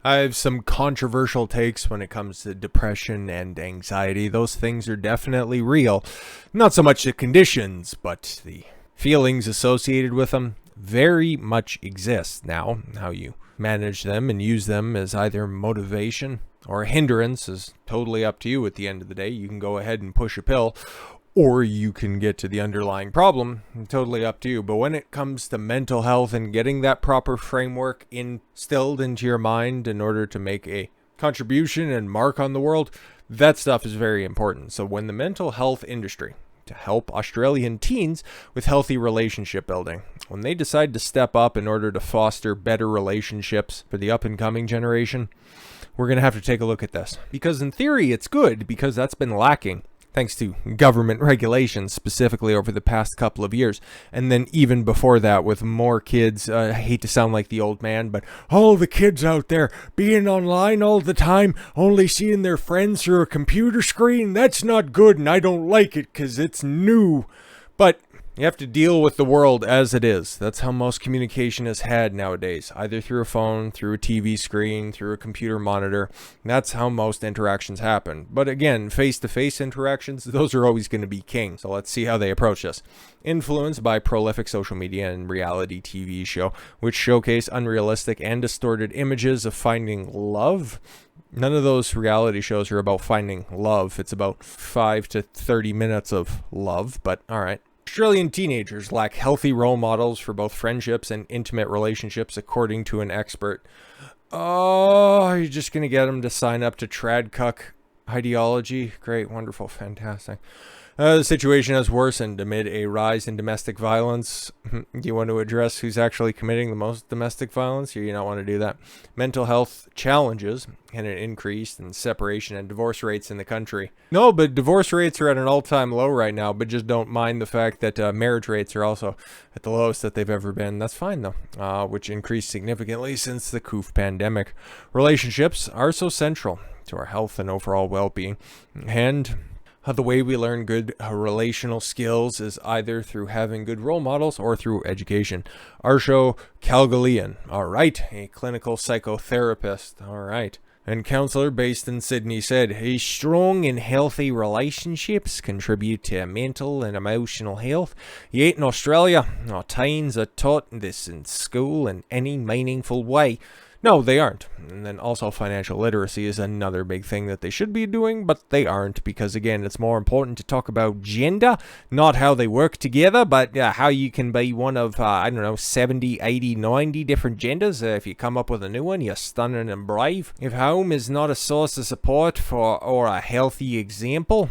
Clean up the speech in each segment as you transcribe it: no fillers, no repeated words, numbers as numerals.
I have some controversial takes when it comes to depression and anxiety. Those things are definitely real. Not so much the conditions, but the feelings associated with them very much exist. Now, how you manage them and use them as either motivation or a hindrance is totally up to you at the end of the day. You can go ahead and push a pill, or you can get to the underlying problem. Totally up to you. But when it comes to mental health and getting that proper framework instilled into your mind in order to make a contribution and mark on the world, that stuff is very important. So when the mental health industry, to help Australian teens with healthy relationship building, when they decide to step up in order to foster better relationships for the up and coming generation, we're going to have to take a look at this. Because in theory, it's good, because that's been lacking thanks to government regulations, specifically over the past couple of years. And then even before that, with more kids, I hate to sound like the old man, but all the kids out there being online all the time, only seeing their friends through a computer screen, that's not good, and I don't like it because it's new. But you have to deal with the world as it is. That's how most communication is had nowadays, either through a phone, through a TV screen, through a computer monitor. That's how most interactions happen. But again, face-to-face interactions, those are always going to be king. So let's see how they approach this. Influenced by prolific social media and reality TV show, which showcase unrealistic and distorted images of finding love. None of those reality shows are about finding love. It's about 5 to 30 minutes of love, but all right. Australian teenagers lack healthy role models for both friendships and intimate relationships, according to an expert. Oh, you're just going to get them to sign up to trad cuck ideology? Great, wonderful, fantastic. The situation has worsened amid a rise in domestic violence. Do you want to address who's actually committing the most domestic violence? Or you don't want to do that? Mental health challenges and an increase in separation and divorce rates in the country. No, but divorce rates are at an all-time low right now, but just don't mind the fact that marriage rates are also at the lowest that they've ever been. That's fine, though, which increased significantly since the COVID pandemic. Relationships are so central to our health and overall well-being, and the way we learn good relational skills is either through having good role models or through education. Arsho Kalgalian, all right, a clinical psychotherapist, all right, and counselor based in Sydney, said, "A strong and healthy relationships contribute to mental and emotional health. Yet in Australia, our teens are taught this in school in any meaningful way." No, they aren't. And then also financial literacy is another big thing that they should be doing, but they aren't, because again, it's more important to talk about gender, not how they work together, but how you can be one of, 70, 80, 90 different genders. If you come up with a new one, you're stunning and brave. If home is not a source of support or a healthy example,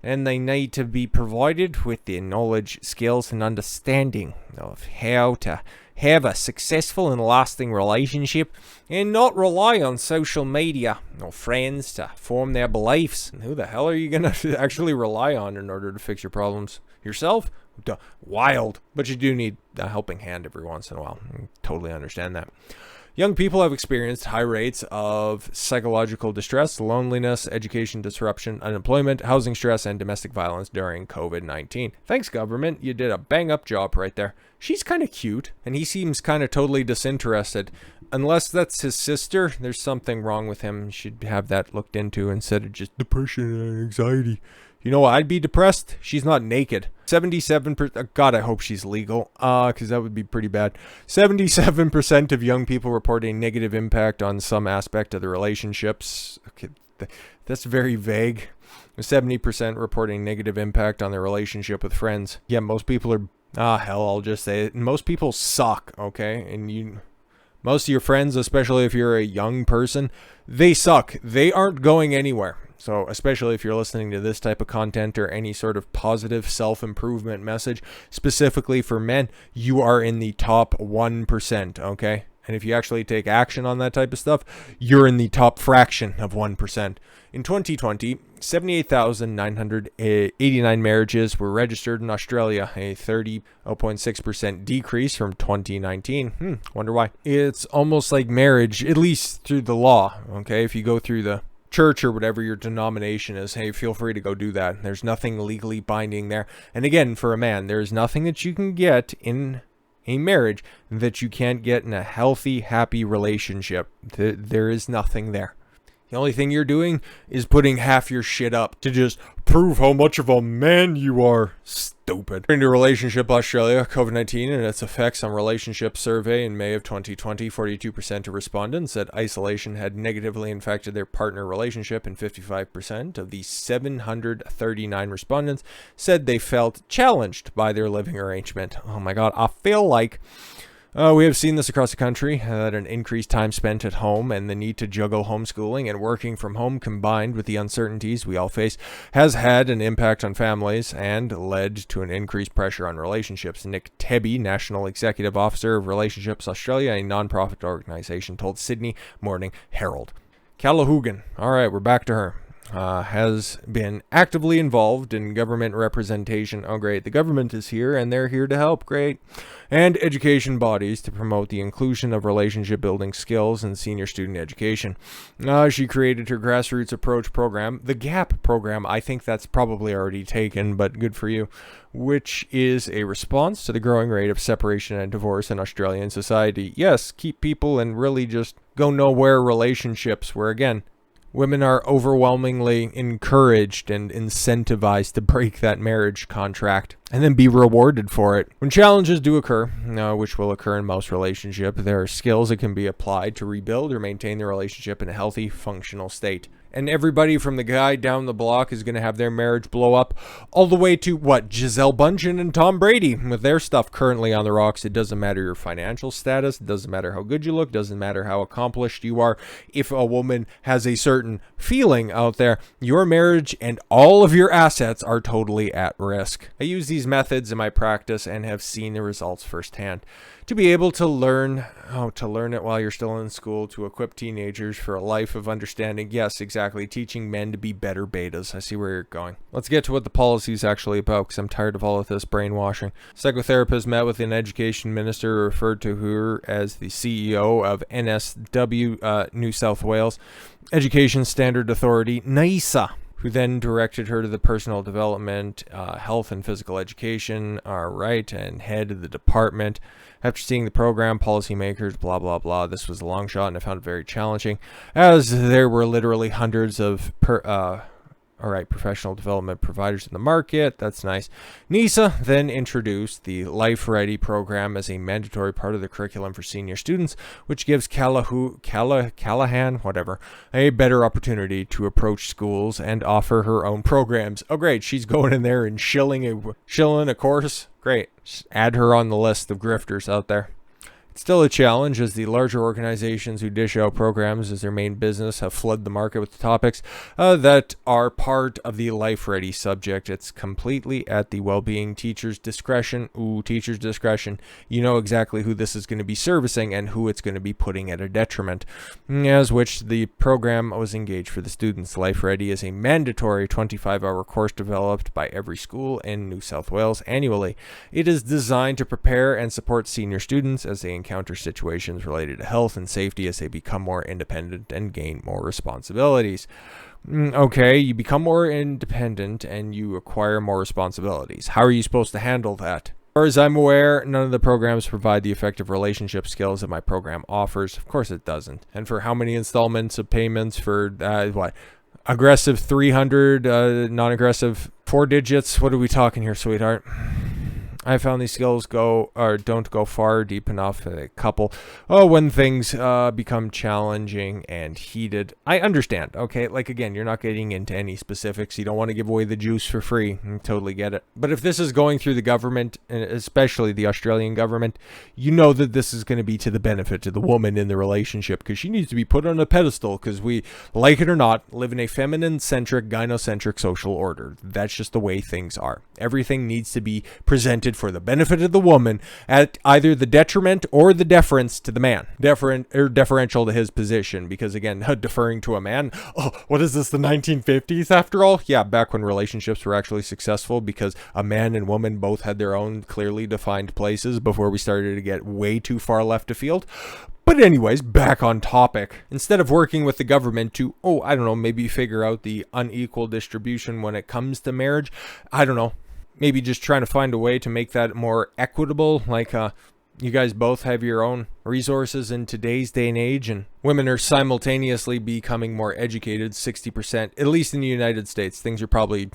and they need to be provided with the knowledge, skills, and understanding of how to have a successful and lasting relationship and not rely on social media or friends to form their beliefs. And who the hell are you going to actually rely on in order to fix your problems? Yourself? Wild. But you do need a helping hand every once in a while. I totally understand that. Young people have experienced high rates of psychological distress, loneliness, education disruption, unemployment, housing stress, and domestic violence during COVID-19. Thanks, government. You did a bang-up job right there. She's kind of cute, and he seems kind of totally disinterested. Unless that's his sister, there's something wrong with him. You should have that looked into instead of just depression and anxiety. You know what? I'd be depressed. She's not naked. 77%. God, I hope she's legal. Because that would be pretty bad. 77% of young people report a negative impact on some aspect of the relationships. Okay, that's very vague. 70% reporting negative impact on their relationship with friends. Yeah, most people are. Hell, I'll just say it. Most people suck. Okay, and most of your friends, especially if you're a young person, they suck. They aren't going anywhere. So especially if you're listening to this type of content or any sort of positive self-improvement message, specifically for men, you are in the top 1%, okay? And if you actually take action on that type of stuff, you're in the top fraction of 1%. In 2020, 78,989 marriages were registered in Australia, a 30.6% decrease from 2019. Wonder why. It's almost like marriage, at least through the law, okay? If you go through the church or whatever your denomination is, hey, feel free to go do that. There's nothing legally binding there. And again, for a man, there's nothing that you can get in a marriage that you can't get in a healthy, happy relationship. There is nothing there. The only thing you're doing is putting half your shit up to just prove how much of a man you are. Stupid. According to Relationship Australia, COVID-19 and its effects on relationships survey in May of 2020, 42% of respondents said isolation had negatively affected their partner relationship, and 55% of the 739 respondents said they felt challenged by their living arrangement. Oh my God, I feel like we have seen this across the country, that an increased time spent at home and the need to juggle homeschooling and working from home combined with the uncertainties we all face has had an impact on families and led to an increased pressure on relationships. Nick Tebby, National Executive Officer of Relationships Australia, a non-profit organization, told Sydney Morning Herald. Callaghan, all right, we're back to her. Has been actively involved in government representation. Oh, great. The government is here and they're here to help. Great. And education bodies to promote the inclusion of relationship building skills in senior student education. She created her grassroots approach program, the GAP program. I think that's probably already taken, but good for you, which is a response to the growing rate of separation and divorce in Australian society. Yes, keep people in really just go nowhere relationships where, again, women are overwhelmingly encouraged and incentivized to break that marriage contract and then be rewarded for it. When challenges do occur, which will occur in most relationships, there are skills that can be applied to rebuild or maintain the relationship in a healthy, functional state. And everybody from the guy down the block is going to have their marriage blow up all the way to, Gisele Bündchen and Tom Brady with their stuff currently on the rocks. It doesn't matter your financial status. It doesn't matter how good you look. It doesn't matter how accomplished you are. If a woman has a certain feeling out there, your marriage and all of your assets are totally at risk. I use these methods in my practice and have seen the results firsthand. To be able to learn it while you're still in school, to equip teenagers for a life of understanding. Yes, exactly. Teaching men to be better betas. I see where you're going. Let's get to what the policy is actually about, because I'm tired of all of this brainwashing. Psychotherapist met with an education minister who referred to her as the CEO of NSW New South Wales Education Standard Authority, NISA, who then directed her to the personal development, health and physical education, and head of the department. After seeing the program, policymakers, blah, blah, blah, this was a long shot and I found it very challenging, as there were literally hundreds of professional development providers in the market. That's nice. NISA then introduced the Life Ready program as a mandatory part of the curriculum for senior students, which gives Callaghan, a better opportunity to approach schools and offer her own programs. Oh, great. She's going in there and shilling a course. Great. Just add her on the list of grifters out there. It's still a challenge, as the larger organizations who dish out programs as their main business have flooded the market with topics that are part of the Life Ready subject. It's completely at the well-being teacher's discretion. Teacher's discretion. You know exactly who this is going to be servicing and who it's going to be putting at a detriment. As which the program was engaged for the students. Life Ready is a mandatory 25-hour course developed by every school in New South Wales annually. It is designed to prepare and support senior students as they encounter situations related to health and safety as they become more independent and gain more responsibilities. Okay, you become more independent and you acquire more responsibilities. How are you supposed to handle that? As far as I'm aware, none of the programs provide the effective relationship skills that my program offers. Of course it doesn't. And for how many installments of payments for aggressive 300, non-aggressive 4 digits? What are we talking here, sweetheart? I found these skills don't go far deep enough in a couple. When things become challenging and heated. I understand, okay? Like, again, you're not getting into any specifics. You don't want to give away the juice for free. I totally get it. But if this is going through the government, and especially the Australian government, you know that this is going to be to the benefit of the woman in the relationship, because she needs to be put on a pedestal, because we, like it or not, live in a feminine-centric, gynocentric social order. That's just the way things are. Everything needs to be presented for the benefit of the woman at either the detriment or the deference to the man. Deferential to his position, because again, deferring to a man, what is this, the 1950s after all? Yeah, back when relationships were actually successful because a man and woman both had their own clearly defined places before we started to get way too far left of field. But anyways, back on topic. Instead of working with the government to, maybe figure out the unequal distribution when it comes to marriage, maybe just trying to find a way to make that more equitable, like You guys both have your own resources in today's day and age, and women are simultaneously becoming more educated, 60%, at least in the United States. Things are probably,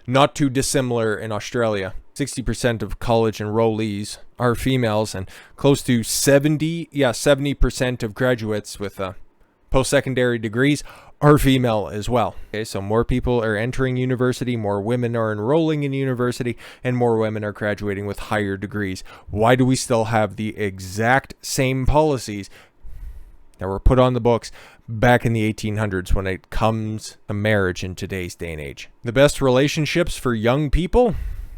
not too dissimilar in Australia. 60% of college enrollees are females, and close to 70% of graduates with post-secondary degrees are female as well. Okay, so more people are entering university, more women are enrolling in university, and more women are graduating with higher degrees. Why do we still have the exact same policies that were put on the books back in the 1800s when it comes to marriage in today's day and age? The best relationships for young people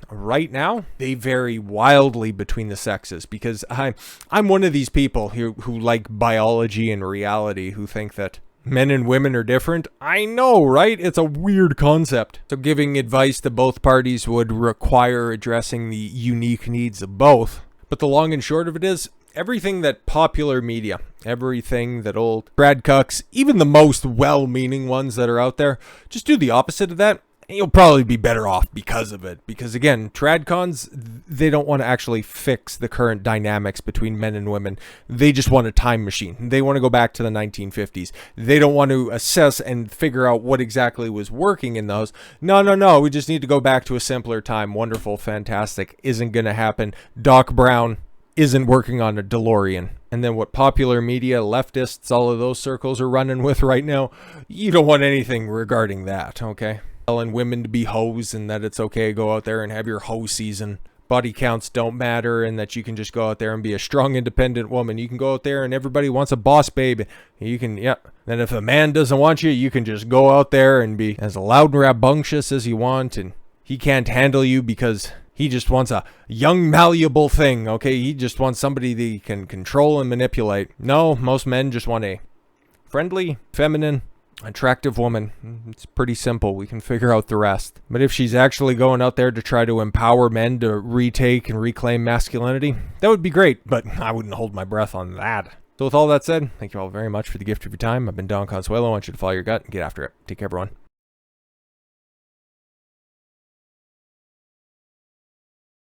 right now, they vary wildly between the sexes, because I'm one of these people who like biology and reality, who think that men and women are different. I know, right? It's a weird concept. So giving advice to both parties would require addressing the unique needs of both. But the long and short of it is, everything that popular media, everything that old Brad Cucks, even the most well-meaning ones that are out there, just do the opposite of that. And you'll probably be better off because of it. Because again, tradcons, they don't want to actually fix the current dynamics between men and women. They just want a time machine. They want to go back to the 1950s. They don't want to assess and figure out what exactly was working in those. No. We just need to go back to a simpler time. Wonderful, fantastic. Isn't going to happen. Doc Brown isn't working on a DeLorean. And then what popular media, leftists, all of those circles are running with right now, you don't want anything regarding that, okay? Telling women to be hoes and that it's okay to go out there and have your hoe season. Body counts don't matter, and that you can just go out there and be a strong, independent woman. You can go out there and everybody wants a boss babe. You can, Then if a man doesn't want you, you can just go out there and be as loud and rambunctious as you want, and he can't handle you because he just wants a young, malleable thing, okay? He just wants somebody that he can control and manipulate. No, most men just want a friendly, feminine, attractive woman. It's pretty simple. We can figure out the rest. But if she's actually going out there to try to empower men to retake and reclaim masculinity, that would be great, but I wouldn't hold my breath on that. So with all that said, thank you all very much for the gift of your time. I've been Don Consuelo. I want you to follow your gut and get after it. Take care, everyone.